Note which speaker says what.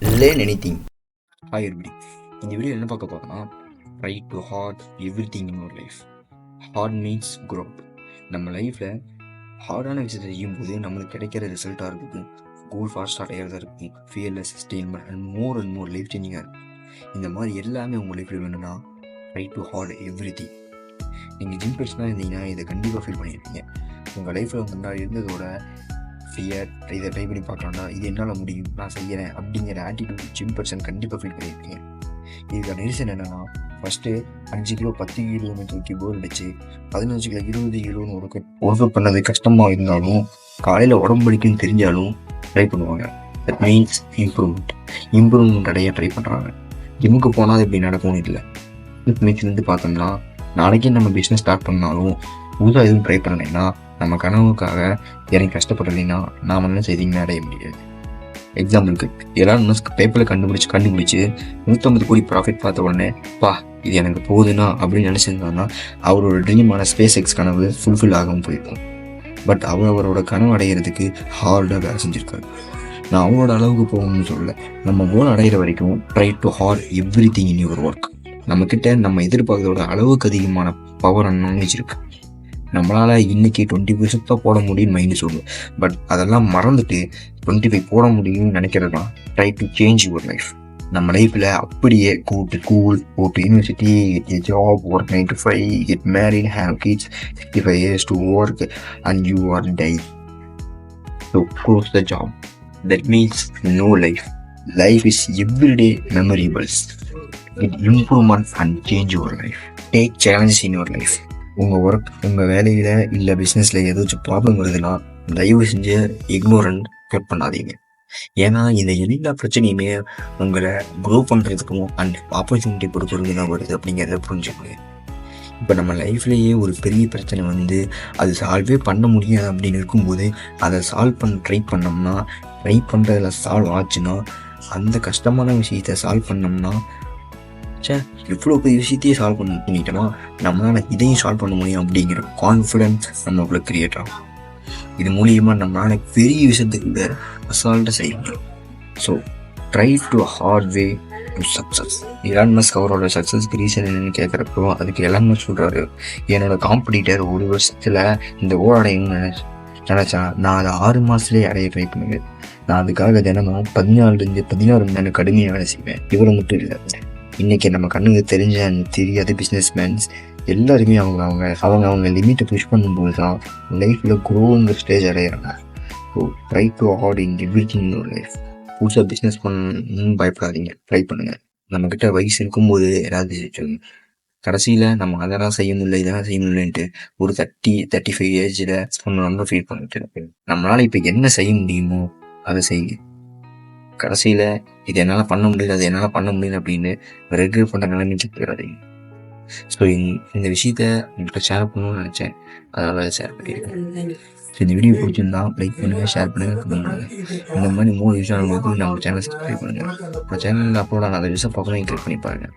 Speaker 1: Learn anything.
Speaker 2: Hi everybody. இந்த video என்ன பார்க்க போகிறோம்னா, try to hard every thing in your life. Hard means growth. நம்ம லைஃப்பில் ஹார்டான விஷயத்தை செய்யும்போது நம்மளுக்கு கிடைக்கிற ரிசல்ட்டாக இருக்கும், கோல் ஃபாஸ்ட்டாக அடையிறதா இருக்கும், fearless statement and more life சேஞ்சிங்காக இருக்கும். இந்த மாதிரி எல்லாமே உங்கள் லைஃப்பில் வேணும்னா try to hard every thing. நீங்கள் ஜிம் பர்சனாக இருந்தீங்கன்னா இதை கண்டிப்பாக ஃபீல் பண்ணியிருப்பீங்க. உங்கள் லைஃப்பில் முன்னாடி இருந்ததோட ஃபியர், இதை ட்ரை பண்ணி பார்க்கலாம்னா இது என்னால் முடியும், நான் செய்கிறேன் அப்படிங்கிற ஆட்டிடியூட் ஜிம் பர்சன் கண்டிப்பாக ஃபீல் பண்ணியிருப்பீங்க. இதுக்கான ரீசன் என்னென்னா, ஃபஸ்ட்டு 5 கிலோ 10 கிலோன்னு தூக்கி போர் அடிச்சு 15 கிலோ 20 கிலோன்னு ஒர்க் அவுட் பண்ணது கஷ்டமாக இருந்தாலும், காலையில் உடம்பு வலிக்குன்னு தெரிஞ்சாலும் ட்ரை பண்ணுவாங்க. தட் மீன்ஸ் இம்ப்ரூவ்மெண்ட் அடைய ட்ரை பண்ணுறாங்க. ஜிம்முக்கு போனால் இப்படி நடக்கும்னு இல்லை. மீன்ஸ்லேருந்து பார்த்தோம்னா, நாளைக்கே நம்ம பிஸ்னஸ் ஸ்டார்ட் பண்ணாலும் புதுசாக எதுவும் ட்ரை பண்ணலைன்னா, நம்ம கனவுக்காக எனக்கு கஷ்டப்படலைன்னா நாம் என்ன செய்திங்கன்னா அடைய முடியாது. எக்ஸாம்பிளுக்கு எலான் மஸ்க் பேப்பரில் கண்டுபிடிச்சி 150 கோடி ப்ராஃபிட் பார்த்த உடனே இது எனக்கு போகுதுன்னா அப்படின்னு நினச்சிருந்தாங்கன்னா அவரோட ட்ரீமான ஸ்பேஸ் எக்ஸ் கனவு ஃபுல்ஃபில் ஆகாமல் போயிருக்கும். பட் அவரோட கனவு அடைகிறதுக்கு ஹார்டாக வேலை செஞ்சுருக்காரு. நான் அவரோட அளவுக்கு போகணும்னு சொல்லலை, நம்ம கோல் அடைகிற வரைக்கும் try to hard every thing in your work. நம்மக்கிட்ட நம்ம எதிர்பார்க்கறதோட அளவுக்கு அதிகமான பவர் அண்ட் நாலேஜ் இருக்குது. நம்மளால் இன்றைக்கி 20% தான் போட முடியும்னு மைண்டு சொல்லுவோம். பட் அதெல்லாம் மறந்துட்டு 25 போட முடியும்னு நினைக்கிறது தான் try to change your life. நம்ம லைஃப்பில் அப்படியே go to school, go to university, get a job, work 9 to 5, get married, have kids, 65 years to work and you are dying. So close the job. That means no life. Life is everyday memorables. Get improvement and change your life. Take challenges in your life. உங்கள் work, உங்கள் வேலையில் இல்லை பிஸ்னஸில் ஏதாச்சும் problem வருதுன்னா தயவு செஞ்சு ignore and cut பண்ணாதீங்க. ஏன்னா இந்த எல்லா பிரச்சனையுமே உங்களை க்ரோ பண்ணுறதுக்கும் அண்ட் ஆப்பர்ச்சுனிட்டி கொடுக்குறது தான் வருது அப்படிங்கிறத புரிஞ்சுக்கணும். இப்போ நம்ம லைஃப்லேயே ஒரு பெரிய பிரச்சனை வந்து அது சால்வே பண்ண முடியாது அப்படின்னு இருக்கும்போது அதை சால்வ் பண்ண ட்ரை பண்ணோம்னா, ட்ரை பண்ணுறதுல சால்வ் ஆச்சுன்னா, அந்த கஷ்டமான விஷயத்தை சால்வ் பண்ணோம்னா, எவ்வளோ பெரிய விஷயத்தையே சால்வ் பண்ணிட்டோமா, நம்மளால் இதையும் சால்வ் பண்ண முடியும் அப்படிங்கிற கான்ஃபிடென்ஸ் நம்மளுக்குள்ள கிரியேட் ஆகும். இது மூலியமாக நம்மளால் பெரிய விஷயத்துக்கு அசால்ட்டாக செய்ய முடியும். So try to hard way to success. Elon Musk அவரோட சக்ஸஸ்க்கு ரீசன் என்னென்னு கேட்குறப்போ அதுக்கு எலான் மஸ்க் சொல்கிறாரு, என்னோட காம்படிட்டர் 1 வருஷத்தில் இந்த கோல் அடையணும்னு நினச்சா நான் அதை 6 மாதத்துலேயே அடைய ட்ரை பண்ணுவேன். நான் அதுக்காக தினமும் 14 மணி நேரம் கடுமையாக வேலை செய்வேன். இவ்வளோ மட்டும் இல்லை, இன்றைக்கி நம்ம கண்ணுக்கு தெரியாத பிஸ்னஸ்மேன்ஸ் எல்லாருமே அவங்க லிமிட்டை புஷ் பண்ணும்போது தான் லைஃப்பில் க்ரோங்கிற ஸ்டேஜ் அடையிறாங்க. So try to hard in everything in life. புதுசாக பிஸ்னஸ் பண்ணணும்னு பயப்படாதீங்க, ட்ரை பண்ணுங்கள். நம்மக்கிட்ட வயசு இருக்கும்போது ஏதாவது சொல்லுங்க. கடைசியில் நம்ம அதெல்லாம் செய்ய முடியல, இதெல்லாம் செய்ய முடியலன்ட்டு ஒரு 35 ஏஜில் ஒன்று ஃபீல் பண்ணிட்டு நம்மளால் இப்போ என்ன செய்ய முடியுமோ அதை செய்யுங்க. கடைசியில் இது என்னால் பண்ண முடியல, அது என்னால் பண்ண முடியல அப்படின்னு ரெகுலர் பண்ணுற நிலைமைக்கு போயிடாதீங்க. ஸோ இந்த விஷயத்த உங்கள்கிட்ட ஷேர் பண்ணணும்னு நினச்சேன், அதனால் ஷேர் பண்ணியிருக்கேன். ஸோ இந்த வீடியோ பிடிச்சிருந்தா லைக் பண்ணுங்கள், ஷேர் பண்ணுங்கள், கமெண்ட் பண்ணுங்கள். இந்த மாதிரி 3 விஷயம் நம்ம சேனல் சப்ஸ்கிரைப் பண்ணுங்கள். நம்ம சேனலில் அப்லோட் ஆன அந்த விஷயம் பக்கம் கிளிக் பண்ணி பாருங்கள்.